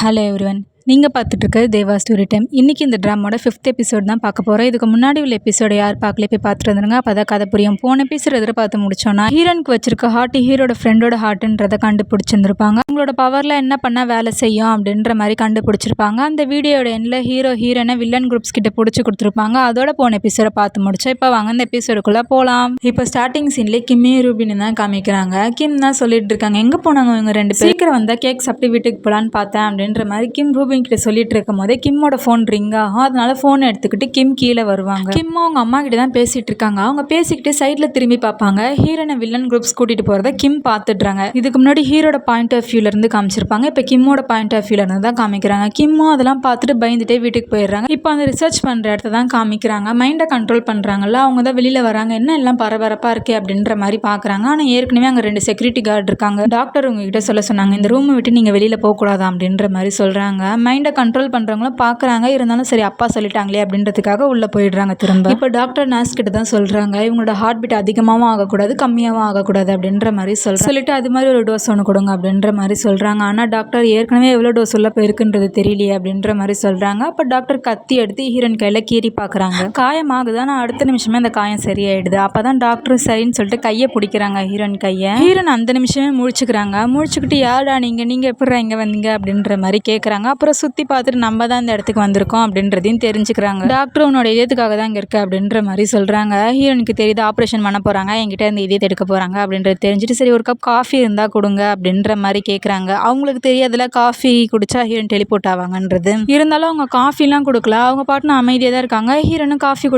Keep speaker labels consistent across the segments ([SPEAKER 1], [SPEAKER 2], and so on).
[SPEAKER 1] Hello everyone, நீங்கள் பார்த்துட்டு இருக்கிறது தேவா ஸ்டோரி டைம். இன்றைக்கி இந்த ட்ராமோட 5th எபிசோட் தான் பார்க்க போகிறோம். இதுக்கு முன்னாடி உள்ள எபிசோட யார் பார்க்கல போய் பார்த்துட்டு வந்துருங்க, அப்போ தான் கதை புரியும். போன எபிசோட் எதிர்பார்த்து முடிச்சோன்னா ஹீரோனுக்கு வச்சிருக்க ஹார்ட் ஹீரோட ஃப்ரெண்டோட ஹார்ட்டுன்றதை கண்டுபிடிச்சிருந்துருப்பாங்க. அவங்களோட பவரில் என்ன பண்ணால் வேலை செய்யும் அப்படின்ற மாதிரி கண்டுபிடிச்சிருப்பாங்க. அந்த வீடியோட எண்ணில் ஹீரோனை வில்லன் குரூப்ஸ் கிட்ட பிடிச்சி கொடுத்துருப்பாங்க. அதோட போன எபிசோட பார்த்து முடிச்சோம். இப்போ வாங்க அந்த எபிசோடுக்குள்ளே போகலாம். இப்போ ஸ்டார்டிங் சீன்லேயே கிம்மியும் ரூபின்னு தான் காமிக்கிறாங்க. கிம் தான் சொல்லிட்டு இருக்காங்க, எங்கே போனாங்க இவங்க ரெண்டு பேர், சீக்கிரம் வந்தால் கேக் சாப்பிட்டு வீட்டுக்கு போகலான்னு பார்த்தேன் அப்படின்ற மாதிரி கிம் ரூபின் கிட்ட சொல்லிட்டு இருக்கும் போதே கிம்மோட ஃபோன் ரிங் ஆகும். அதனால ஃபோன் எடுத்துக்கிட்டு கிம் கீழே வருவாங்க. கிம் அவங்க அம்மா கிட்ட தான் பேசிட்டு இருக்காங்க. அவங்க பேசிக்கிட்டு சைட்ல திரும்பி பார்ப்பாங்க. ஹீரோனை வில்லன் குரூப்ஸ் கூட்டிட்டு போறத கிம் பார்த்துடுறாங்க. இதுக்கு முன்னாடி ஹீரோட பாயிண்ட் ஆஃப் வியூல இருந்து காமிச்சிருப்பாங்க. இப்போ கிம்மோட பாயிண்ட் ஆஃப் வியூல இருந்து தான் காமிக்கிறாங்க. கிம்மும் அதெல்லாம் பார்த்துட்டு பயந்துட்டே வீட்டுக்கு போயிடுறாங்க. இப்போ அந்த ரிசர்ச் பண்ற இடத்த தான் காமிக்கிறாங்க. மைண்டை கண்ட்ரோல் பண்றாங்கல்ல, அவங்க தான் வெளியில வராங்க. என்ன எல்லாம் பரபரப்பா இருக்கு அப்படின்ற மாதிரி பாக்குறாங்க. ஆனா ஏற்கனவே அங்க 2 செக்யூரிட்டி கார்டு இருக்காங்க. டாக்டர் உங்ககிட்ட சொல்ல சொன்னாங்க, இந்த ரூமை விட்டு நீங்க வெளியில போக கூடாது அப்படின்ற மாதிரி சொல்றாங்க. மைண்டை கண்ட்ரோல் பண்றவங்களும் பாக்குறாங்க. இருந்தாலும் சரி அப்பா சொல்லிட்டாங்களே அப்படின்றதுக்காக உள்ள போயிடுறாங்க திரும்ப. இப்போ டாக்டர் நர்ஸ் கிட்ட தான் சொல்றாங்க, இவங்களோட ஹார்ட் பீட் அதிகமாகவும் ஆகக்கூடாது கம்மியாகவும் ஆகக்கூடாது அப்படின்ற மாதிரி சொல்லிட்டு அது மாதிரி ஒரு டோஸ் ஒன்று கொடுங்க அப்படின்ற மாதிரி சொல்றாங்க. ஆனா டாக்டர் ஏற்கனவே எவ்வளோ டோஸ் உள்ள போயிருக்குன்றது தெரியலையே அப்படின்ற மாதிரி சொல்றாங்க. அப்போ டாக்டர் கத்தி எடுத்து ஹீரோன் கையில கீறி பாக்குறாங்க. காயமாகுது, ஆனா அடுத்த நிமிஷமே அந்த காயம் சரியாயிடுது. அப்பதான் டாக்டர் சரின்னு சொல்லிட்டு கையை பிடிக்கிறாங்க ஹீரோன் கையை. ஹீரோன் அந்த நிமிஷமே முழிச்சுக்கிறாங்க. முழிச்சுக்கிட்டு யாரா நீங்க எப்படி இங்க வந்தீங்க அப்படின்ற மாதிரி கேட்குறாங்க. அப்புறம் சுற்றி பார்த்துட்டு நம்ம தான் இந்த இடத்துக்கு வந்திருக்கோம் அப்படின்றதையும் தெரிஞ்சுக்கிறாங்க. டாக்டர் உன்னோட இதயத்துக்காக தான் இங்கே இருக்கு அப்படின்ற மாதிரி சொல்கிறாங்க. ஹீரோனுக்கு தெரியுது ஆப்ரேஷன் பண்ண போகிறாங்க, என்கிட்ட இந்த இதயத்தை எடுக்க போகிறாங்க அப்படின்றது தெரிஞ்சுட்டு சரி ஒரு கப் காஃபி இருந்தால் கொடுங்க அப்படின்ற மாதிரி கேட்குறாங்க. அவங்களுக்கு தெரியாதுல காஃபி குடிச்சா ஹீரோன் டெலிபோர்ட் ஆவாங்கன்றது. இருந்தாலும் அவங்க காஃபிலாம் கொடுக்கல, அவங்க பாட்டுன்னு அமைதியாக தான் இருக்காங்க. ஹீரோனும் காஃபி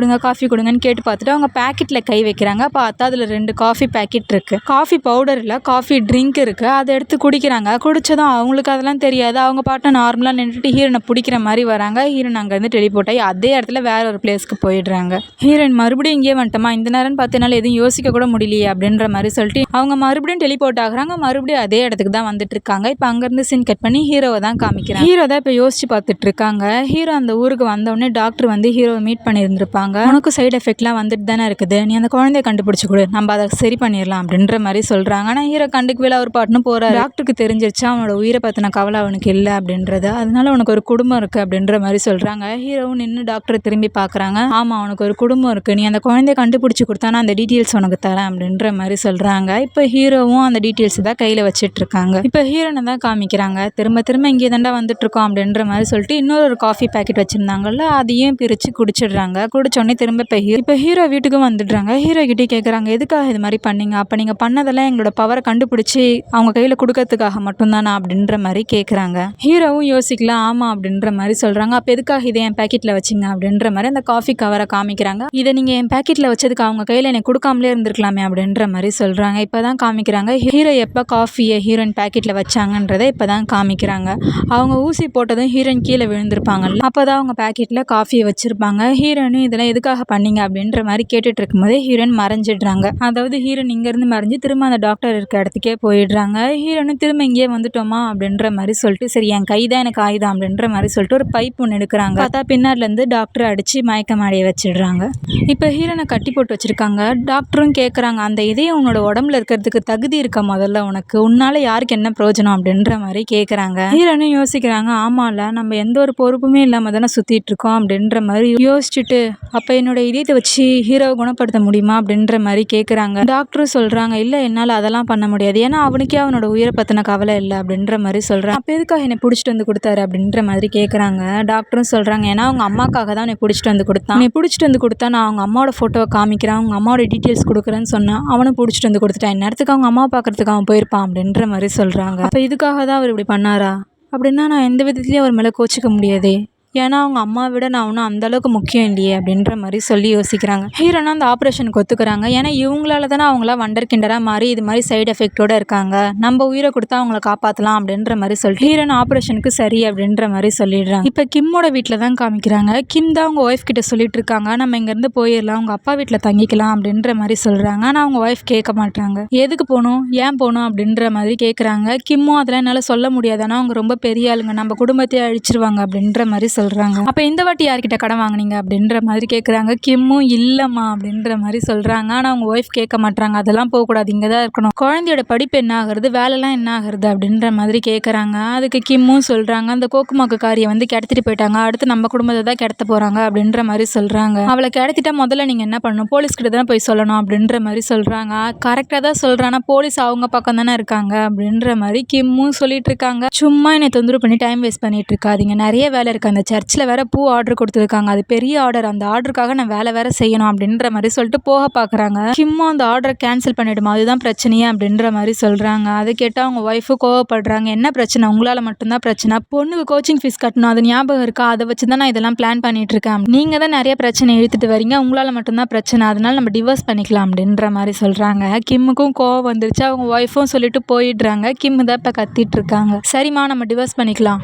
[SPEAKER 1] கொடுங்கன்னு கேட்டு பார்த்துட்டு அவங்க பேக்கெட்டில் கை வைக்கிறாங்க. பார்த்தா அதில் 2 காஃபி பேக்கெட் இருக்கு. காஃபி பவுடர் இல்லை, காஃபி ட்ரிங்க் இருக்கு. அதை எடுத்து குடிக்கிறாங்க. குடிச்சதும் அவங்களுக்கு அதெல்லாம் தெரியாது. அவங்க பாட்டு நார்மலாக நின்றுட்டு ஹீரோனை பிடிக்கிற மாதிரி வராங்க. ஹீரோன் அங்கேருந்து டெலிபோர்ட் ஆகி அதே இடத்துல வேற ஒரு பிளேஸ்க்கு போயிடுறாங்க. ஹீரோயின் மறுபடியும் இங்கே வந்துட்டோமா, இந்த நேரம் பார்த்தனால எதுவும் யோசிக்க கூட முடியலையே அப்படின்ற மாதிரி சொல்லிட்டு அவங்க மறுபடியும் டெலிபோர்ட் ஆகுறாங்க. மறுபடியும் அதே இடத்துக்கு தான் வந்துட்டு இருக்காங்க. இப்போ அங்கேருந்து சீன் கட் பண்ணி ஹீரோவை தான் காமிக்கிறாங்க. ஹீரோ தான் இப்போ யோசிச்சு பார்த்துட்டு இருக்காங்க. ஹீரோ அந்த ஊருக்கு வந்தோடனே டாக்டர் வந்து ஹீரோவை மீட் பண்ணியிருந்திருப்பாங்க. உனக்கு சைடு எஃபெக்ட்லாம் வந்துட்டு தானே இருக்குது, நீ அந்த குழந்தைய கண்டுபிடிச்சு கொடு, நம்ம அதை சரி பண்ணிடலாம் அப்படின்ற மாதிரி சொல்றாங்க. ஆனால் ஹீரோ கண்டுக்கவே அவர் பாட்டுன்னு போறாரு. டாக்டருக்கு தெரிஞ்சிருச்சா அவனோட உயிரை பத்தின கவலை அவனுக்கு இல்லை அப்படின்றது. அதனால உனக்கு ஒரு குடும்பம் இருக்கு அப்படின்ற மாதிரி சொல்றாங்க. ஹீரோவும் நின்று டாக்டரை திரும்பி பார்க்குறாங்க. ஆமா உனக்கு ஒரு குடும்பம் இருக்கு, நீ அந்த குழந்தைய கண்டுபிடிச்சு கொடுத்தா நான் அந்த டீட்டெயில்ஸ் உனக்கு தரேன் அப்படின்ற மாதிரி சொல்றாங்க. இப்போ ஹீரோவும் அந்த டீட்டெயில்ஸ் தான் கையில வச்சுட்டு இருக்காங்க. இப்போ ஹீரோனை தான் காமிக்கிறாங்க. திரும்ப இங்கே தாண்டா வந்துட்டு இருக்கோம் அப்படின்ற மாதிரி சொல்லிட்டு இன்னொரு காஃபி பேக்கெட் வச்சிருந்தாங்கல்ல, அதையும் பிரிச்சு குடிச்சிடுறாங்க. குடிச்சோடனே திரும்ப இப்போ ஹீரோ வீட்டுக்கு வந்துடுறாங்க. ஹீரோ கிட்டே கேட்குறாங்க, எதுக்காக இது மாதிரி பண்ணீங்க, அப்போ நீங்கள் பண்ணதெல்லாம் எங்களோட பவரை கண்டுபிடிச்சி அவங்க கையில் கொடுக்கறதுக்காக மட்டும்தானா அப்படின்ற மாதிரி கேட்குறாங்க. ஹீரோவும் யோசிக்கலாம், ஆமா அப்படின்ற மாதிரி சொல்றாங்க. அப்போ எதுக்காக இதை என் பேக்கெட்டில் வச்சிங்க அப்படின்ற மாதிரி அந்த காஃபி கவரை காமிக்கிறாங்க. இதை நீங்கள் என் பேக்கெட்டில் வச்சதுக்கு அவங்க கையில் எனக்கு கொடுக்காமலே இருந்திருக்கலாமே அப்படின்ற மாதிரி சொல்றாங்க. இப்போ தான் காமிக்கிறாங்க ஹீரோ எப்போ காஃபியை ஹீரோயின் பேக்கெட்டில் வச்சாங்கன்றதை இப்போ தான் காமிக்கிறாங்க. அவங்க ஊசி போட்டதும் ஹீரோயின் கீழே விழுந்திருப்பாங்கல்ல, அப்போ தான் அவங்க பேக்கெட்டில் காஃபியை வச்சிருப்பாங்க. ஹீரோயினும் இதெல்லாம் எதுக்காக பண்ணீங்க அப்படின்ற மாதிரி கேட்டுட்டு இருக்கும்போதே ஹீரோயின் மறைஞ்சிடுறாங்க. அதாவது ஹீரோயின் இங்கேருந்து மறைஞ்சு திரும்ப அந்த டாக்டர் இருக்க இடத்துக்கே போயிடுறாங்க. ஹீரோனும் திரும்ப இங்கேயே வந்துட்டோமா அப்படின்ற மாதிரி சொல்லிட்டு சரி என் கை தான் எனக்கு ஆயுதம் அப்படின்ற மாதிரி சொல்லிட்டு ஒரு பைப் ஒன்று எடுக்கிறாங்க. பார்த்தா பின்னாடில இருந்து டாக்டர் அடிச்சு மயக்கம் அடைய வச்சிடுறாங்க. இப்போ ஹீரோனை கட்டி போட்டு வச்சிருக்காங்க. டாக்டரும் கேட்குறாங்க, அந்த இதயம் உன்னோட உடம்புல இருக்கிறதுக்கு தகுதி இருக்கா முதல்ல உனக்கு, உன்னால யாருக்கு என்ன பிரயோஜனம் அப்படின்ற மாதிரி கேட்குறாங்க. ஹீரோனும் யோசிக்கிறாங்க, ஆமால நம்ம எந்த ஒரு பொறுப்புமே இல்லாம தானே சுத்திட்டு இருக்கோம் அப்படின்ற மாதிரி யோசிச்சுட்டு அப்போ என்னோட இதயத்தை வச்சு ஹீரோவை குணப்படுத்த முடியுமா அப்படின்ற மாதிரி கேட்குறாங்க. டாக்டரும் சொல்றாங்க, இல்லை என்னால் அதெல்லாம் பண்ண முடியாது, ஏன்னா அவனுக்கே அவனோட உயிரை பற்றின கவலை இல்லை அப்படின்ற மாதிரி சொல்கிறான். அப்போ எதுக்காக என்னை பிடிச்சிட்டு வந்து கொடுத்தாரு அப்படின்ற மாதிரி கேட்குறாங்க. டாக்டரும் சொல்கிறாங்க, ஏன்னா அவங்க அம்மாக்காக தான் என்னை பிடிச்சிட்டு வந்து கொடுத்தான், நீ பிடிச்சிட்டு வந்து கொடுத்தா நான் அவங்க அம்மாவோட ஃபோட்டோவை காமிக்கிறேன், அவங்க அம்மாவோட டீட்டெயில்ஸ் கொடுக்குறேன்னு சொன்னான், அவனும் பிடிச்சிட்டு வந்து கொடுத்துட்டான், இந்நேரத்துக்கு அவங்க அம்மாவை பார்க்கறதுக்கு அவன் போயிருப்பான் அப்படின்ற மாதிரி சொல்கிறாங்க. அப்போ இதுக்காக தான் அவர் இப்படி பண்ணாரா அப்படின்னா நான் எந்த விதத்துலேயும் அவர் மேலே கோச்சிக்க முடியாதே, ஏன்னா அவங்க அம்மா விட நான் ஒன்றும் அந்தளவுக்கு முக்கியம் இல்லையே அப்படின்ற மாதிரி சொல்லி யோசிக்கிறாங்க. ஹீரோனா அந்த ஆப்ரேஷனுக்கு ஒத்துக்கிறாங்க. ஏன்னா இவங்களால தானே அவங்களாம் வண்டர் கிண்டராக மாறி இது மாதிரி சைடு எஃபெக்டோடு இருக்காங்க, நம்ம உயிரை கொடுத்தா அவங்கள காப்பாற்றலாம் அப்படின்ற மாதிரி சொல்லிட்டு ஹீரோன் ஆப்ரேஷனுக்கு சரி அப்படின்ற மாதிரி சொல்லிடுறாங்க. இப்போ கிம்மோட வீட்டில் தான் காமிக்கிறாங்க. கிம் தான் அவங்க ஒய்ஃப் கிட்ட சொல்லிட்டு இருக்காங்க, நம்ம இங்கேருந்து போயிடலாம், அவங்க அப்பா வீட்டில் தங்கிக்கலாம் அப்படின்ற மாதிரி சொல்கிறாங்க. ஆனால் அவங்க ஒய்ஃப் கேட்க மாட்டாங்க. எதுக்கு போகணும், ஏன் போகணும் அப்படின்ற மாதிரி கேட்குறாங்க. கிம்மும் அதெல்லாம் என்னால் சொல்ல முடியாது, ஆனால் அவங்க ரொம்ப பெரிய ஆளுங்க, நம்ம குடும்பத்தையே அழிச்சிருவாங்க அப்படின்ற மாதிரி சொல்கிறாங்க. அப்போ இந்த வாட்டி யார்கிட்ட கடன் வாங்கினீங்க அப்படின்ற மாதிரி கேட்குறாங்க. கிம்மும் இல்லைம்மா அப்படின்ற மாதிரி சொல்கிறாங்க. ஆனால் அவங்க ஒய்ஃப் கேட்க மாட்டாங்க. அதெல்லாம் போகக்கூடாது, இங்கே தான் இருக்கணும், குழந்தையோட படிப்பு என்ன ஆகுறது, வேலைலாம் என்ன ஆகுறது அப்படின்ற மாதிரி கேட்குறாங்க. அதுக்கு கிம்மும் சொல்கிறாங்க, அந்த கோக்குமாக்கு காரியை வந்து கிடத்திட்டு போயிட்டாங்க, அடுத்து நம்ம குடும்பத்தை தான் கிடத்த போகிறாங்க அப்படின்ற மாதிரி சொல்கிறாங்க. அவளை கிடத்திட்டா முதல்ல நீங்கள் என்ன பண்ணணும், போலீஸ்கிட்ட தான் போய் சொல்லணும் அப்படின்ற மாதிரி சொல்கிறாங்க. கரெக்டாக தான் சொல்கிறானா, போலீஸ் அவங்க பக்கம் தானே இருக்காங்க அப்படின்ற மாதிரி கிம்மும் சொல்லிட்டு இருக்காங்க. சும்மா என்னை தொந்தரவு பண்ணி டைம் வேஸ்ட் பண்ணிட்டு இருக்காதீங்க, நிறைய வேலை இருக்குது, அந்த சர்ச்சில் வேற பூ ஆர்டர் கொடுத்துருக்காங்க, அது பெரிய ஆர்டர், அந்த ஆர்டருக்காக நான் வேலை வேற செய்யணும் அப்படின்ற மாதிரி சொல்லிட்டு போக பார்க்குறாங்க. கிம்மும் அந்த ஆர்டரை கேன்சல் பண்ணிடுமா, அதுதான் பிரச்சனையே அப்படின்ற மாதிரி சொல்கிறாங்க. அதை கேட்டால் அவங்க ஒய்ஃபு கோவப்படுறாங்க. என்ன பிரச்சனை, உங்களால் மட்டும்தான் பிரச்சனை, பொண்ணுக்கு கோச்சிங் ஃபீஸ் கட்டணும், அது ஞாபகம் இருக்கா, அதை வச்சு தான் நான் இதெல்லாம் பிளான் பண்ணிட்டு இருக்கேன், நீங்கள் தான் நிறைய பிரச்சனை இழுத்துட்டு வரீங்க, உங்களால் மட்டும்தான் பிரச்சனை, அதனால நம்ம டிவோர்ஸ் பண்ணிக்கலாம் அப்படின்ற மாதிரி சொல்கிறாங்க. கிம்முக்கும் கோவம் வந்துருச்சு. அவங்க ஒய்ஃபும் சொல்லிட்டு போயிடுறாங்க. கிம்மு தான் இப்போ கத்திட்டு இருக்காங்க. சரிம்மா, நம்ம டிவோர்ஸ் பண்ணிக்கலாம்,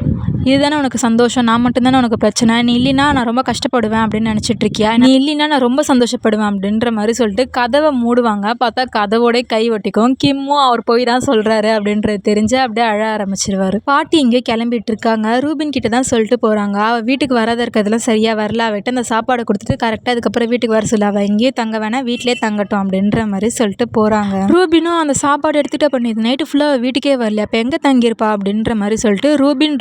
[SPEAKER 1] இதுதானே உனக்கு சந்தோஷம், நான் மட்டும்தானே உனக்கு பிரச்சனை, நீ இல்லைன்னா நான் ரொம்ப கஷ்டப்படுவேன் அப்படின்னு நினச்சிட்டு இருக்கியா, நீ இல்லைன்னா நான் ரொம்ப சந்தோஷப்படுவேன் அப்படின்ற மாதிரி சொல்லிட்டு கதவை மூடுவாங்க. பார்த்தா கதவோட கை ஒட்டிக்கும். கிம்மும் அவர் போய் தான் சொல்கிறாரு அப்படின்றது தெரிஞ்சு அப்படியே அழ ஆரம்பிச்சிருவாரு. பாட்டி இங்கே கிளம்பிட்டு இருக்காங்க. ரூபின் கிட்ட தான் சொல்லிட்டு போகிறாங்க, அவள் வீட்டுக்கு வராத இருக்கிறதுலாம் சரியாக வரல, அவட்ட அந்த சாப்பாடை கொடுத்துட்டு கரெக்டாக அதுக்கப்புறம் வீட்டுக்கு வர சொல்ல, அவள் எங்கேயும் தங்க வேணாம், வீட்டிலே தங்கட்டும் அப்படின்ற மாதிரி சொல்லிட்டு போகிறாங்க. ரூபினும் அந்த சாப்பாடு எடுத்துகிட்டு பண்ணிது நைட்டு ஃபுல்லாக வீட்டுக்கே வரல, அப்போ எங்கே தங்கியிருப்பா அப்படின்ற மாதிரி சொல்லிட்டு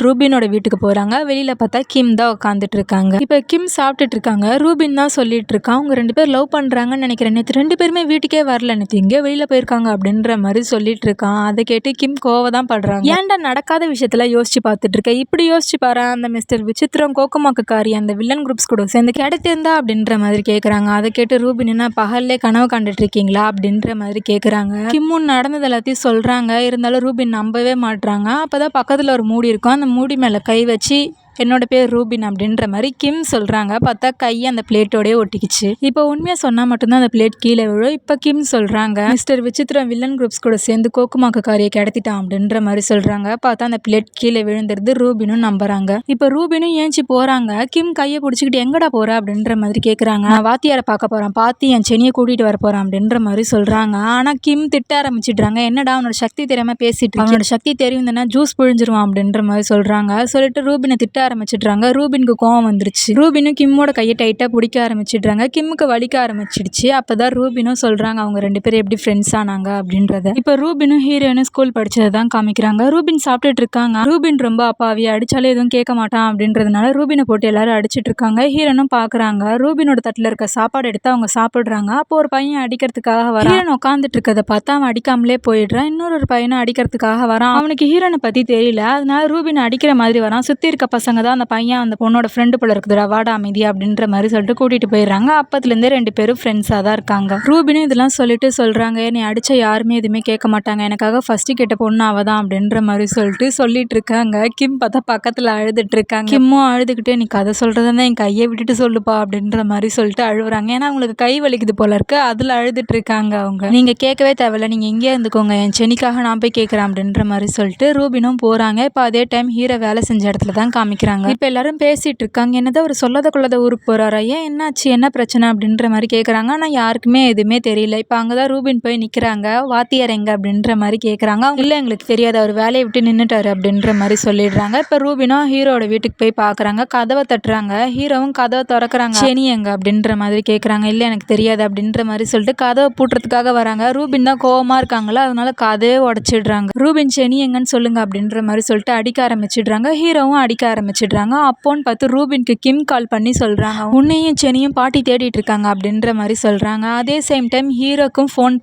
[SPEAKER 1] ரூபினோட வீட்டுக்கு போகிறாங்க. வெளியில் பார்த்தா கிம் தான் உட்காந்துட்டு இருக்காங்க. இப்போ கிம் சாப்பிட்டுட்டு இருக்காங்க. ரூபின் தான் சொல்லிட்டு இருக்கான், அவங்க 2 பேர் லவ் பண்ணுறாங்கன்னு நினைக்கிறேன், நேற்று 2 பேருமே வீட்டுக்கே வரல, நேற்று எங்கேயோ வெளியில் போயிருக்காங்க அப்படின்ற மாதிரி சொல்லிட்டு இருக்கான். அதை கேட்டு கிம் கோவம் தான் படுறாங்க. ஏன்டா நடக்காத விஷயத்துல யோசிச்சு பார்த்துட்டு இருக்க, இப்படி யோசிச்சு பாரு, அந்த மிஸ்டர் விசித்திரம் கோக்குமாக்கு காரி அந்த வில்லன் குரூப்ஸ் கூட சேர்ந்து கிடைத்திருந்தா அப்படின்ற மாதிரி கேட்குறாங்க. அதை கேட்டு ரூபின் என்ன பகல்லே கனவு கண்டுட்டு இருக்கீங்களா அப்படின்ற மாதிரி கேட்குறாங்க. கிம்முன் நடந்தது எல்லாத்தையும் சொல்கிறாங்க. இருந்தாலும் ரூபின் நம்பவே மாட்டுறாங்க. அப்போ தான் பக்கத்தில் ஒரு மூடி இருக்கும், அந்த மூடி மேலே கை வச்சு என்னோட பேர் ரூபின் அப்படின்ற மாதிரி கிம் சொல்கிறாங்க. பார்த்தா கை அந்த பிளேட்டோடய ஒட்டிக்கிச்சு. இப்போ உண்மையாக சொன்னால் மட்டும்தான் அந்த பிளேட் கீழே விழும். இப்போ கிம் சொல்கிறாங்க, மிஸ்டர் விசித்திரம் வில்லன் குரூப்ஸ் கூட சேர்ந்து கோக்குமாக்கு காரியை கிடத்திட்டான் அப்படின்ற மாதிரி சொல்கிறாங்க. பார்த்தா அந்த பிளேட் கீழே விழுந்துருது. ரூபினும் நம்புறாங்க. இப்போ ரூபினும் ஏஞ்சி போகிறாங்க. கிம் கையை பிடிச்சிக்கிட்டு எங்கடா போகிற அப்படின்ற மாதிரி கேட்குறாங்க. நான் வாத்தியாரை பார்க்க போகிறேன், பார்த்து என் செனியை கூட்டிகிட்டு வர போகிறேன் அப்படின்ற மாதிரி சொல்கிறாங்க. ஆனால் கிம் திட்ட ஆரம்பிச்சிடுறாங்க. என்னடா அவனோட சக்தி தெரியாமல் பேசிட்டு, அவனோட சக்தி தெரியும் தானே, ஜூஸ் புழிஞ்சிருவான் அப்படின்ற மாதிரி சொல்கிறாங்க. சொல்லிட்டு ரூபினை திட்ட ஆரம்பிச்சிடுறாங்க. ரூபினுக்கு கோவம் வந்துருச்சு. ரூபினும் கிம்மோட கையை டைட்டாக பிடிக்க ஆரம்பிச்சிடுறாங்க. கிம்முக்கு வலிக்க ஆரம்பிச்சிடுச்சு. அப்போதான் ரூபினும் சொல்கிறாங்க அவங்க 2 பேரும் எப்படி ஃப்ரெண்ட்ஸ் ஆனாங்க அப்படின்றத. இப்போ ரூபினும் ஹீரோயினும் ஸ்கூல் படிச்சதை தான் காமிக்கிறாங்க. ரூபின் சாப்பிட்டுட்டு இருக்காங்க. ரூபின் ரொம்ப அப்பாவி, அடிச்சாலே எதுவும் கேட்க மாட்டான் அப்படின்றதுனால ரூபினை போட்டு எல்லாரும் அடிச்சிட்டு இருக்காங்க. ஹீரோனும் பார்க்குறாங்க. ரூபினோட தட்டில் இருக்க சாப்பாடு எடுத்து அவங்க சாப்பிட்றாங்க. அப்போ ஒரு பையன் அடிக்கிறதுக்காக வரான். ஹீரோன் உட்காந்துட்டு இருக்கதை பார்த்தா அவன் அடிக்காமலே போயிடுறான். இன்னொரு பையனை அடிக்கிறதுக்காக வரான். அவனுக்கு ஹீரோனை பற்றி தெரியல, அதனால ரூபின் அடிக்கிற மாதிரி வரான். சுற்றி இருக்க பசங்க தான் அந்த பையன் அந்த பொண்ணோட ஃப்ரெண்டு போல இருக்குதுடா, வாடா அமைதி அப்படின்ற மாதிரி சொல்லிட்டு கூட்டிட்டு போயிடுறாங்க. அப்பத்துலேருந்தே 2 பேரும் ஃப்ரெண்ட்ஸாக தான் இருக்காங்க. ரூபினும் இதெல்லாம் சொல்லிட்டு சொல்கிறாங்க, என்னை அடிச்ச யாருமே எதுவுமே கேட்க மாட்டாங்க, எனக்காக ஃபர்ஸ்ட்டு கேட்ட பொண்ணு அவ தான் அப்படின்ற மாதிரி சொல்லிட்டு இருக்காங்க. கிம் பார்த்தா பக்கத்தில் அழுதுட்டு இருக்காங்க. கிம்மும் அழுதுகிட்டே நீ கதை சொல்கிறதா என் கையை விட்டுட்டு சொல்லுப்பா அப்படின்ற மாதிரி சொல்லிட்டு அழுகுறாங்க. ஏன்னா அவங்களுக்கு கை வலிக்குது போல இருக்கு, அதில் அழுதுட்டு இருக்காங்க. அவங்க நீங்கள் கேட்கவே தேவையில்ல, நீங்கள் எங்கேயே இருந்துக்கோங்க, என் செனிக்காக நான் போய் கேட்குறேன் அப்படின்ற மாதிரி சொல்லிட்டு ரூபினும் போகிறாங்க. இப்போ அதே டைம் ஹீரோ வேலை செஞ்ச இடத்துல தான் காமிக்கிறாங்க. இப்போ எல்லாரும் பேசிட்டு இருக்காங்க. என்னதான் ஒரு சொல்லாத கொள்ளாத ஊருக்கு போறாரா, ஏன் என்னாச்சு, என்ன பிரச்சனை அப்படின்ற மாதிரி கேட்குறாங்க. ஆனால் யாருக்குமே எதுவுமே தெரியல. இப்போ அங்கே தான் ரூபின் போய் நிற்கிறாங்க. வாத்தியார் எங்க அப்படின்ற மாதிரி கேட்குறாங்க. இல்லை எங்களுக்கு தெரியாது, அவர் வேலையை விட்டு நின்றுட்டாரு அப்படின்ற மாதிரி சொல்லிடுறாங்க. இப்போ ரூபினும் ஹீரோட வீட்டுக்கு போய் பார்க்குறாங்க. கதவை தட்டுறாங்க. ஹீரோவும் கதவை திறக்கிறாங்க. செனி எங்க அப்படின்ற மாதிரி கேட்குறாங்க. இல்லை எனக்கு தெரியாது அப்படின்ற மாதிரி சொல்லிட்டு கதவை பூட்டுறதுக்காக வராங்க. ரூபின் தான் கோவமாக இருக்காங்களா, அதனால கதையை உடச்சிடுறாங்க. ரூபின் செனி எங்கன்னு சொல்லுங்க அப்படின்ற மாதிரி சொல்லிட்டு அடிக்க ஆரம்பிச்சிடுறாங்க. ஹீரோவும் அடிக்க ஆரம்பிச்சிடுறாங்க. அப்போன்னு பார்த்து ரூபினுக்கு கிம் கால் பண்ணி சொல்கிறாங்க, உன்னையும் செனியும் பாட்டி தேடிட்டு இருக்காங்க அப்படின்ற மாதிரி சொல்கிறாங்க. அதே சேம் டைம் ஹீரோக்கும் ஃபோன்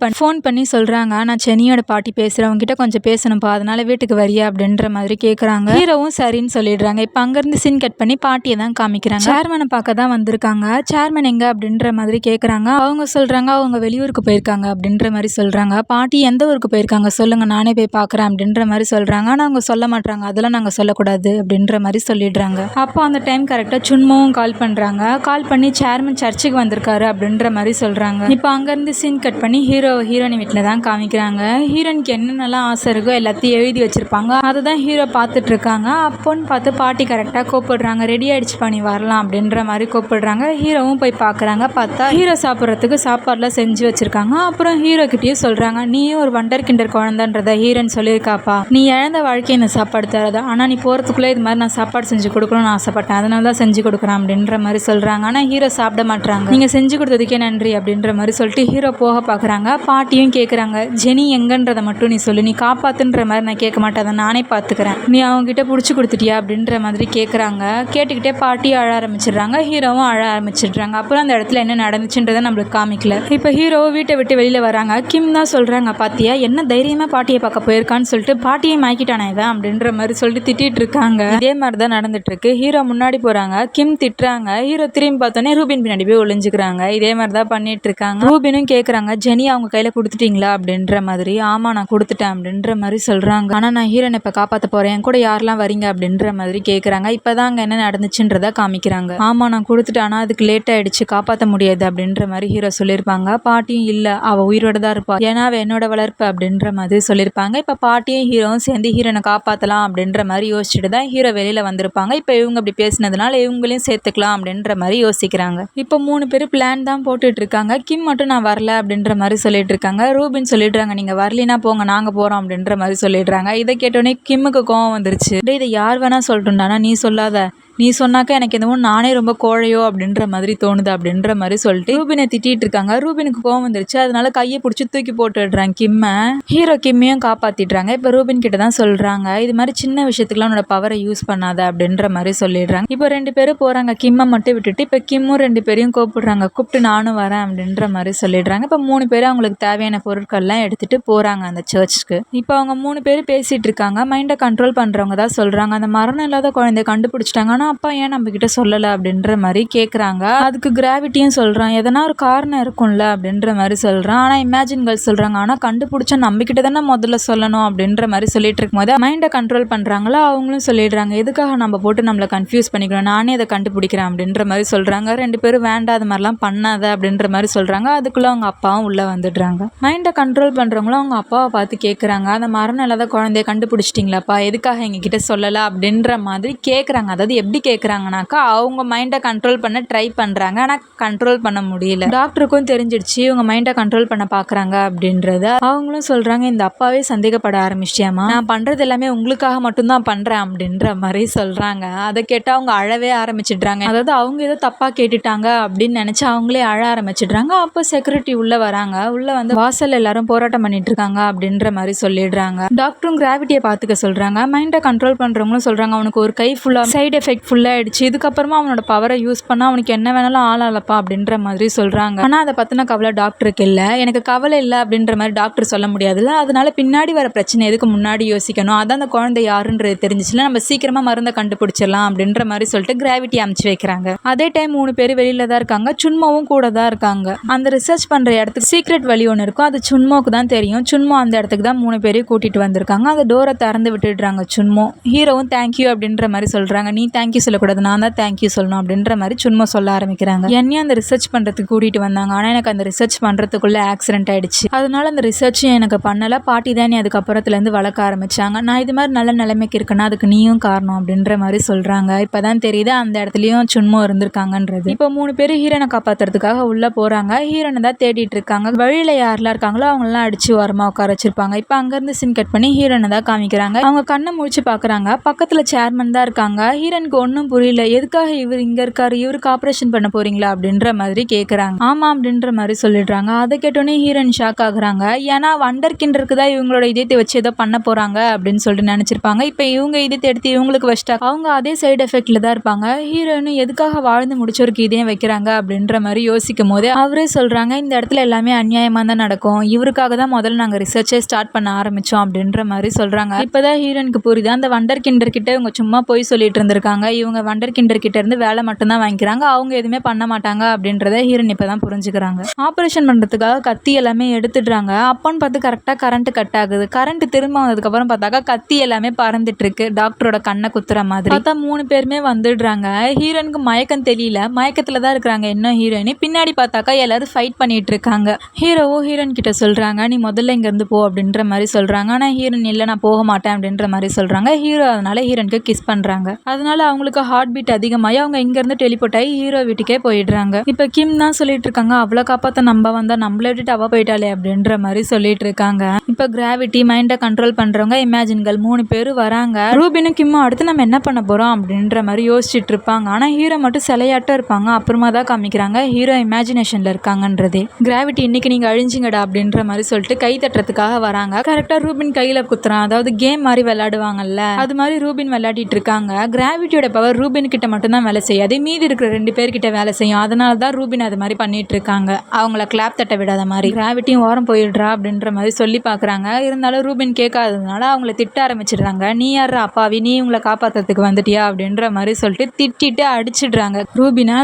[SPEAKER 1] பண்ணி சொல்கிறாங்க, நான் செனியோட பாட்டி பேசுகிறேன், உங்ககிட்ட கொஞ்சம் பேசணும்ப்பா, அதனால வீட்டுக்கு வரியா அப்படின்ற மாதிரி கேட்குறாங்க. ஹீரோவும் சரின்னு சொல்லிடுறாங்க. இப்போ அங்கேருந்து சீன் கட் பண்ணி பாட்டியை தான் காமிக்கிறாங்க. சேர்மனை பார்க்க தான் வந்திருக்காங்க. சேர்மன் எங்க அப்படின்ற மாதிரி கேட்குறாங்க. அவங்க சொல்கிறாங்க அவங்க வெளியூருக்கு போயிருக்காங்க அப்படின்ற மாதிரி சொல்கிறாங்க. பாட்டி எந்த ஊருக்கு போயிருக்காங்க சொல்லுங்கள், நானே போய் பார்க்குறேன் அப்படின்ற மாதிரி சொல்கிறாங்க. ஆனால் அவங்க சொல்ல மாட்டாங்க, அதெல்லாம் நாங்கள் சொல்லக்கூடாது அப்படின்ற மாதிரி சொல்லிடுறாங்க. அப்போ அந்த டைம் கரெக்டாக சுன்மோவும் கால் பண்ணுறாங்க. கால் பண்ணி சேர்மன் சர்ச்சுக்கு வந்திருக்காரு அப்படின்ற மாதிரி சொல்கிறாங்க. இப்போ அங்கேருந்து சீன் கட் பண்ணி ஹீரோயின் வீட்டில் தான் காமிக்கிறாங்க. ஹீரோனுக்கு என்னென்னலாம் ஆசை இருக்கோ எல்லாத்தையும் எழுதி வச்சுருப்பாங்க. அதை தான் ஹீரோ பார்த்துட்டு இருக்காங்க. அப்போன்னு பார்த்து பாட்டி கரெக்டாக கூப்பிடுறாங்க. ரெடி ஆகிடுச்சு பண்ணி வரலாம் அப்படின்ற மாதிரி கூப்பிடுறாங்க. ஹீரோவும் போய் பார்க்குறாங்க. பார்த்தா ஹீரோ சாப்பிட்றதுக்கு சாப்பாடுலாம் செஞ்சு வச்சுருக்காங்க. அப்புறம் ஹீரோ கிட்டேயும் சொல்கிறாங்க, நீயும் ஒரு வண்டர் கிண்டர் குழந்தைன்றத ஹீரோன்னு சொல்லியிருக்காப்பா, நீ இழந்த வாழ்க்கை இந்த சாப்பாடு தரதா, ஆனால் நீ போகிறதுக்குள்ளே இது மாதிரி நான் சாப்பாடு சாப்பாடு செஞ்சு கொடுக்கணும்னு ஆசைப்பட்டேன், அதனால தான் செஞ்சு கொடுக்குறேன் அப்படின்ற மாதிரி சொல்கிறாங்க. ஆனால் ஹீரோ சாப்பிட மாட்றாங்க. நீங்கள் செஞ்சு கொடுத்ததுக்கே நன்றி அப்படின்ற மாதிரி சொல்லிட்டு ஹீரோ போக பார்க்குறாங்க. பாட்டியும் கேட்குறாங்க, ஜெனி எங்கன்றதை மட்டும் நீ சொல்லு, நீ காப்பாத்துன்ற மாதிரி நான் கேட்க மாட்டேன், அதை நானே பார்த்துக்கிறேன், நீ அவங்ககிட்ட பிடிச்சி கொடுத்துட்டியா அப்படின்ற மாதிரி கேட்குறாங்க. கேட்டுக்கிட்டே பாட்டியும் அழ ஆரம்பிச்சிடுறாங்க, ஹீரோவும் அழ ஆரம்பிச்சிடுறாங்க. அப்புறம் அந்த இடத்துல என்ன நடந்துச்சுன்றதை நம்மளுக்கு காமிக்கல. இப்போ ஹீரோ வீட்டை விட்டு வெளியில் வராங்க. கிம் தான் சொல்கிறாங்க, பாத்தியா என்ன தைரியமாக பாட்டியை பார்க்க போயிருக்கான்னு சொல்லிட்டு பாட்டியை மாய்க்கிட்டானே இவன் அப்படின்ற மாதிரி சொல்லிட்டு திட்டிட்டு இருக்காங்க. இதே மாதிரி தான் நடந்துட்டு இருக்கு. ஹீரோ முன்னாடி போறாங்க, கிம் திட்டுறாங்க. ஹீரோ திரும்பி பார்த்தோன்னே ரூபின் பின்னாடி போய் ஒளிஞ்சுக்கிறாங்க. இதே மாதிரி தான் பண்ணிட்டு இருக்காங்க. ரூபினும் கேட்குறாங்க, ஜெனி அவங்க கையில கொடுத்துட்டீங்களா அப்படின்ற மாதிரி. ஆமா நான் கொடுத்துட்டேன் அப்படின்ற மாதிரி சொல்றாங்க. ஆனா நான் ஹீரோனை இப்ப காப்பாற்ற போறேன், என் கூட யாரெல்லாம் வரீங்க அப்படின்ற மாதிரி கேட்குறாங்க. இப்பதாங்க என்ன நடந்துச்சுன்றத காமிக்கிறாங்க. ஆமா நான் கொடுத்துட்டேன், ஆனா அதுக்கு லேட் ஆயிடுச்சு, காப்பாற்ற முடியாது அப்படின்ற மாதிரி ஹீரோ சொல்லியிருப்பாங்க. பாட்டியும் இல்ல அவ உயிரோட தான் இருப்பா, ஏன்னா அவ என்னோட வளர்ப்பு அப்படின்ற மாதிரி சொல்லியிருப்பாங்க. இப்ப பாட்டியும் ஹீரோவும் சேர்ந்து ஹீரோனை காப்பாற்றலாம் அப்படின்ற மாதிரி யோசிச்சுட்டு தான் ஹீரோ வெளியில வந்திருப்பாங்க. இப்போ இவங்க அப்படி பேசினதுனால இவங்களையும் சேர்த்துக்கலாம் அப்படின்ற மாதிரி யோசிக்கிறாங்க. இப்போ 3 பேர் பிளான் தான் போட்டுட்டு இருக்காங்க. கிம் மட்டும் நான் வரல அப்படின்ற மாதிரி சொல்லிட்டு இருக்காங்க. ரூபின் சொல்லிடுறாங்க, நீங்க வரலினா போங்க நாங்க போறோம் அப்படின்ற மாதிரி சொல்லிடுறாங்க. இதை கேட்டோடனே கிம்முக்கு கோவம் வந்துருச்சு. இதை யார் வேணா சொல்லட்டும்டானா நீ சொல்லாத, நீ சொன்னாக்கா எனக்கு என்னவோ நானே ரொம்ப கோழையோ அப்படின்ற மாதிரி தோணுது அப்படின்ற மாதிரி சொல்லிட்டு ரூபினை திட்டிட்டு இருக்காங்க. ரூபினுக்கு கோவம் வந்துருச்சு, அதனால கையை பிடிச்சி தூக்கி போட்டுடுறாங்க கிம்மை. ஹீரோ கிம்மையும் காப்பாத்திடுறாங்க. இப்போ ரூபின் கிட்ட தான் சொல்றாங்க, இது மாதிரி சின்ன விஷயத்துக்குலாம் உன்னோட பவரை யூஸ் பண்ணாத அப்படின்ற மாதிரி சொல்லிடுறாங்க. இப்போ 2 பேரும் போறாங்க, கிம்மை மட்டும் விட்டுட்டு. இப்போ கிம்மும் 2 பேரையும் கூப்பிடுறாங்க, கூப்பிட்டு நானும் வரேன் அப்படின்ற மாதிரி சொல்லிடுறாங்க. இப்போ 3 பேரும் அவங்களுக்கு தேவையான பொருட்கள்லாம் எடுத்துட்டு போறாங்க அந்த சர்ச்சுக்கு. இப்போ அவங்க 3 பேரும் பேசிட்டு இருக்காங்க. மைண்டை கண்ட்ரோல் பண்றவங்க தான் சொல்றாங்க, அந்த மரணம் இல்லாத குழந்தைய கண்டுபிடிச்சிட்டாங்க, அப்பா ஏன் நம்ம கிட்ட சொல்லல அப்படின்ற மாதிரி கேக்குறாங்க. அதுக்கு கிராவிட்டியும் சொல்றான், எதனா ஒரு காரணம் இருக்கும்ல அப்படின்ற மாதிரி சொல்றான். ஆனா இமேஜின் கேர்ள்ஸ் சொல்றாங்க, ஆனா கண்டுபிடிச்சா நம்ம கிட்ட தானே முதல்ல சொல்லணும் அப்படின்ற மாதிரி சொல்லிட்டு இருக்கும் போது மைண்டை கண்ட்ரோல் பண்றாங்களா அவங்களும் சொல்லிடுறாங்க, எதுக்காக நம்ம போட்டு நம்மளை கன்ஃபியூஸ் பண்ணிக்கணும், நானே அதை கண்டுபிடிக்கிறேன் அப்படின்ற மாதிரி சொல்றாங்க. 2 பேரும் வேண்டாம் அது மாதிரிலாம் பண்ணாத அப்படின்ற மாதிரி சொல்றாங்க. அதுக்குள்ள அவங்க அப்பாவும் உள்ள வந்துடுறாங்க. மைண்டை கண்ட்ரோல் பண்றவங்களும் அவங்க அப்பாவை பார்த்து கேட்கறாங்க, அந்த மரணம் இல்லாத குழந்தைய கண்டுபிடிச்சிட்டிங்களாப்பா, எதுக்காக எங்க கிட்ட சொல்லல அப்படின்ற மாதிரி கேட்கறாங்க. அதாவது எப்படி கேட்குறாங்கனாக்கா அவங்க மைண்டை கண்ட்ரோல் பண்ண ட்ரை பண்ணுறாங்க, ஆனால் கண்ட்ரோல் பண்ண முடியல. டாக்டருக்கும் தெரிஞ்சிடுச்சு இவங்க மைண்டை கண்ட்ரோல் பண்ண பார்க்குறாங்க அப்படின்றத. அவங்களும் சொல்கிறாங்க, இந்த அப்பாவே சந்தேகப்பட ஆரம்பிச்சிட்டியாமா, நான் பண்ணுறது எல்லாமே உங்களுக்காக மட்டும்தான் பண்ணுறேன் அப்படின்ற மாதிரி சொல்கிறாங்க. அதை கேட்டால் அவங்க அழவே ஆரம்பிச்சிடுறாங்க. அதாவது அவங்க ஏதோ தப்பாக கேட்டுட்டாங்க அப்படின்னு நினச்சி அவங்களே அழ ஆரம்பிச்சிடுறாங்க. அப்போ செக்யூரிட்டி உள்ளே வராங்க. உள்ளே வந்து வாசல் எல்லாரும் போராட்டம் பண்ணிட்டு இருக்காங்க அப்படின்ற மாதிரி சொல்லிடுறாங்க. டாக்டரும் கிராவிட்டியை பார்த்துக்க சொல்கிறாங்க. மைண்டை கண்ட்ரோல் பண்ணுறவங்களும் சொல்கிறாங்க, அவனுக்கு ஒரு கை ஃபுல்லாக சைடு எஃபெக்ட் ஃபுல்லாகிடுச்சு, இதுக்கப்புறமா அவனோட பவரை யூஸ் பண்ணால் அவனுக்கு என்ன வேணாலும் ஆளாலப்பா அப்படின்ற மாதிரி சொல்கிறாங்க. ஆனால் அதை பற்றின கவலை டாக்டருக்கு இல்லை. எனக்கு கவலை இல்லை அப்படின்ற மாதிரி டாக்டர் சொல்ல முடியாதுல்ல, அதனால பின்னாடி வர பிரச்சனை எதுக்கு முன்னாடி யோசிக்கணும், அதான் அந்த குழந்தை யாருன்றது தெரிஞ்சிச்சுல, நம்ம சீக்கிரமாக மருந்தை கண்டுபிடிச்சிடலாம் அப்படின்ற மாதிரி சொல்லிட்டு கிராவிட்டி அமுச்சு வைக்கிறாங்க. அதே டைம் 3 பேர் வெளியில தான் இருக்காங்க, சுன்மோவும் கூட தான் இருக்காங்க. அந்த ரிசர்ச் பண்ணுற இடத்துக்கு சீக்ரெட் வழி ஒன்று இருக்கும், அது சுன்மோக்கு தான் தெரியும். சுன்மோ அந்த இடத்துக்கு தான் 3 பேரையும் கூட்டிட்டு வந்திருக்காங்க. அந்த டோரை திறந்து விட்டுடுறாங்க சுன்மோ. ஹீரோவும் தேங்க்யூ அப்படின்ற மாதிரி சொல்கிறாங்க. நீ தேங்க்யூ சொல்லக்கூடாது, நான் தான் தேங்க்யூ சொல்லணும் அப்படின்ற மாதிரி சுன்மோ சொல்ல ஆரம்பிக்கிறாங்க. என்னையும் அந்த ரிசர்ச் பண்ணுறதுக்கு கூட்டிகிட்டு வந்தாங்க, ஆனால் எனக்கு அந்த ரிசர்ச் பண்ணுறதுக்குள்ளே ஆக்சிடென்ட் ஆகிடுச்சு, அதனால அந்த ரிசர்ச்சும் எனக்கு பண்ணலை, பாட்டி தான் நீ அதுக்கப்புறத்துலேருந்து வளர்க்க ஆரம்பித்தாங்க, நான் இது மாதிரி நல்ல நிலைமைக்கு இருக்கேன்னா அதுக்கு நீயும் காரணம் அப்படின்ற மாதிரி சொல்கிறாங்க. இப்போ தான் தெரியுது அந்த இடத்துலையும் சுன்மோ இருந்திருக்காங்கன்றது. இப்போ 3 பேர் ஹீரோனை காப்பாற்றுறதுக்காக உள்ளே போகிறாங்க. ஹீரோனை தான் தேடிட்டு இருக்காங்க. வழியில் யாரெல்லாம் இருக்காங்களோ அவங்களெலாம் அடித்து ஓரமாக உட்கார வச்சிருப்பாங்க. இப்போ அங்கேருந்து சின் கட் பண்ணி ஹீரோனை தான் காமிக்கிறாங்க. அவங்க கண்ணை முழிச்சு பார்க்குறாங்க, பக்கத்தில் சேர்மன் தான் இருக்காங்க. ஹீரோனுக்கு ஒன்றும் புரியல, எதுக்காக இவர் இங்க இருக்காரு, இவருக்கு ஆப்ரேஷன் பண்ண போறீங்களா அப்படின்ற மாதிரி கேட்குறாங்க. ஆமா அப்படின்ற மாதிரி சொல்லிடுறாங்க. அதை கேட்டோன்னே ஹீரோயின் ஷாக் ஆகுறாங்க. ஏன்னா வண்டர் கிண்டருக்கு தான் இவங்களோட இதயத்தை வச்சு ஏதோ பண்ண போறாங்க அப்படின்னு சொல்லிட்டு நினைச்சிருப்பாங்க. இப்போ இவங்க இதயத்தை எடுத்து இவங்களுக்கு வச்சிட்டா அவங்க அதே சைடு எஃபெக்ட்ல தான் இருப்பாங்க. ஹீரோயின் எதுக்காக வாழ்ந்து முடிச்சவருக்கு இதயம் வைக்கிறாங்க அப்படின்ற மாதிரி யோசிக்கும் போது அவரே சொல்றாங்க, இந்த இடத்துல எல்லாமே அநியாயமா தான் நடக்கும், இவருக்காக தான் முதல்ல நாங்க ரிசர்ச்சே ஸ்டார்ட் பண்ண ஆரம்பிச்சோம் அப்படின்ற மாதிரி சொல்றாங்க. இப்பதான் ஹீரோனுக்கு புரியுது, அந்த வண்டர் கிண்டர் கிட்ட இவங்க சும்மா போய் சொல்லிட்டு இருந்திருக்காங்க, இவங்க வண்டர் கிண்டர் கிட்ட இருந்து வேலை மட்டும்தான் வாங்கிக்கிறாங்க, அவங்க எதுவுமே பண்ண மாட்டாங்க அப்படின்றத ஹீரோயின் இப்பதான் புரிஞ்சுக்கிறாங்க. ஆப்ரேஷன் பண்றதுக்காக கத்தி எல்லாமே எடுத்துடுறாங்க. அப்பன்னு பார்த்து கரெக்டா கரண்ட் கட் ஆகுது. கரண்ட் திரும்ப வந்ததுக்கு அப்புறம் பார்த்தாக்கா கத்தி எல்லாமே பறந்துட்டு இருக்கு, டாக்டரோட கண்ணை குத்துற மாதிரி. பார்த்தா 3 பேருமே வந்துடுறாங்க. ஹீரோனுக்கு மயக்கம் தெரியல, மயக்கத்துல தான் இருக்கிறாங்க இன்னும் ஹீரோயின். பின்னாடி பார்த்தாக்கா எல்லாரும் ஃபைட் பண்ணிட்டு இருக்காங்க. ஹீரோவும் ஹீரோயின் கிட்ட சொல்றாங்க, நீ முதல்ல இங்க இருந்து போ அப்படின்ற மாதிரி சொல்றாங்க. ஆனா ஹீரோயின் இல்ல நான் போக மாட்டேன் அப்படின்ற மாதிரி சொல்றாங்க. ஹீரோ அதனால ஹீரோனுக்கு கிஸ் பண்றாங்க. அதனால அவங்க அவங்களுக்கு ஹார்ட் பீட் அதிகமாகி அவங்க இங்கேருந்து டெலிபோர்ட் ஆகி ஹீரோ வீட்டுக்கே போயிடுறாங்க. இப்போ கிம் தான் சொல்லிட்டு இருக்காங்க, அவளை காப்பாற்ற நம்ம வந்தா நம்மளை விட்டுட்டு அவள் போயிட்டாலே அப்படின்ற மாதிரி சொல்லிட்டு இருக்காங்க. இப்போ கிராவிட்டி மைண்டை கண்ட்ரோல் பண்றவங்க இமேஜின்கள் 3 பேர் வராங்க. ரூபினும் கிம்மும் அடுத்து நம்ம என்ன பண்ண போறோம் அப்படின்ற மாதிரி யோசிச்சுட்டு இருப்பாங்க. ஆனா ஹீரோ மட்டும் சிலையாட்டம் இருப்பாங்க. அப்புறமா தான் காமிக்கிறாங்க ஹீரோ இமேஜினேஷன்ல இருக்காங்கன்றதே. கிராவிட்டி இன்னைக்கு நீங்க அழிஞ்சிங்கடா அப்படின்ற மாதிரி சொல்லிட்டு கை தட்டுறதுக்காக வராங்க. கரெக்டா ரூபின் கையில குத்துறான். அதாவது கேம் மாதிரி விளையாடுவாங்கல்ல, அது மாதிரி ரூபின் விளையாடிட்டு இருக்காங்க. கிராவிட்டியோட பவர் ரூபின் கிட்ட மட்டும் தான் வேலை செய்யாது, மீதி இருக்கிற 2 பேர்கிட்ட வேலை செய்யும். அதனால தான் ரூபின் அது மாதிரி பண்ணிட்டு இருக்காங்க, அவங்கள கிளாப் தட்ட விடாத மாதிரி. கிராவிட்டியும் ஓரம் போயிடுறா அப்படின்ற மாதிரி சொல்லி பாக்குறாங்க. இருந்தாலும் ரூபின் கேட்காததுனால அவங்கள திட்ட ஆரம்பிச்சிடுறாங்க. நீ யார் அப்பாவி, நீ உங்களை காப்பாத்துறதுக்கு வந்துட்டியா அப்படின்ற மாதிரி சொல்லிட்டு திட்டிட்டு அடிச்சிடுறாங்க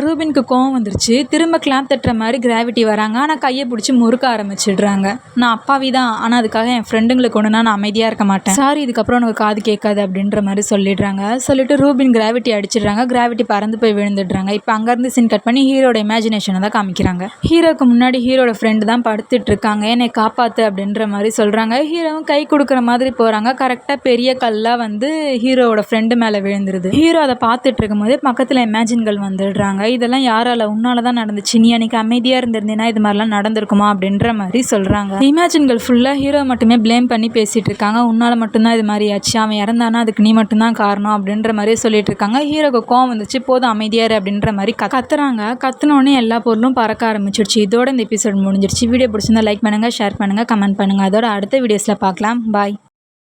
[SPEAKER 1] ரூபினுக்கு கோவம் வந்துருச்சு. திரும்ப கிளாப் தட்டுற மாதிரி கிராவிட்டி வராங்க. ஆனா கையை பிடிச்சி முறுக்க ஆரம்பிச்சிடுறாங்க. நான் அப்பாவி தான், ஆனா அதுக்காக என் ஃப்ரெண்டுங்களுக்கு ஒண்ணுனா நான் அமைதியா இருக்க மாட்டேன், சாரி இதுக்கப்புறம் உனக்கு காது கேட்காது அப்படின்ற மாதிரி சொல்லிடுறாங்க. சொல்லிட்டு ரூபின் கிராவிட்டி அடிச்சிடுறாங்க. கிராவிட்டி பறந்து போய் விழுந்துடுறாங்க. இப்போ அங்கேருந்து சீன் கட் பண்ணி ஹீரோட இமேஜினேஷனை தான் காமிக்கிறாங்க. ஹீரோக்கு முன்னாடி ஹீரோட ஃப்ரெண்டு தான் படுத்துட்டு இருக்காங்க. என்னை காப்பாத்து அப்படின்ற மாதிரி சொல்றாங்க. ஹீரோவும் கை கொடுக்குற மாதிரி போறாங்க. கரெக்டா பெரிய கல்லா வந்து ஹீரோவோட ஃப்ரெண்டு மேல விழுந்துருது. ஹீரோ அதை பார்த்துட்டு இருக்கும் போதே பக்கத்துல இமேஜின்கள் வந்துடுறாங்க. இதெல்லாம் யாரால, உன்னாலதான் நடந்துச்சு, நீ அன்னைக்கு அமைதியா இருந்திருந்தீன்னா இது மாதிரிலாம் நடந்திருக்குமா அப்படின்ற மாதிரி சொல்றாங்க. இமேஜின்கள் ஃபுல்லா ஹீரோ மட்டுமே பிளேம் பண்ணி பேசிட்டு இருக்காங்க. உன்னால மட்டும்தான் இது மாதிரி ஆச்சு, அவன் இறந்தானா அதுக்கு நீ மட்டும்தான் காரணம் அப்படின்ற மாதிரி சொல்லிட்டு இருக்காங்க. ஹீரோக்கு கோவம் வந்துச்சு, போதும் அமைதியாரு அப்படின்ற மாதிரி கத்துறாங்க. கத்துனோடனே எல்லா பொருளும் பறக்க ஆரம்பிச்சிருச்சு. இதோட இந்த எபிசோட் முடிஞ்சிருச்சு. வீடியோ பிடிச்சிருந்தா லைக் பண்ணுங்க, ஷேர் பண்ணுங்க, கமெண்ட் பண்ணுங்க. அதோட அடுத்த வீடியோஸ்ல பார்க்கலாம். பாய்.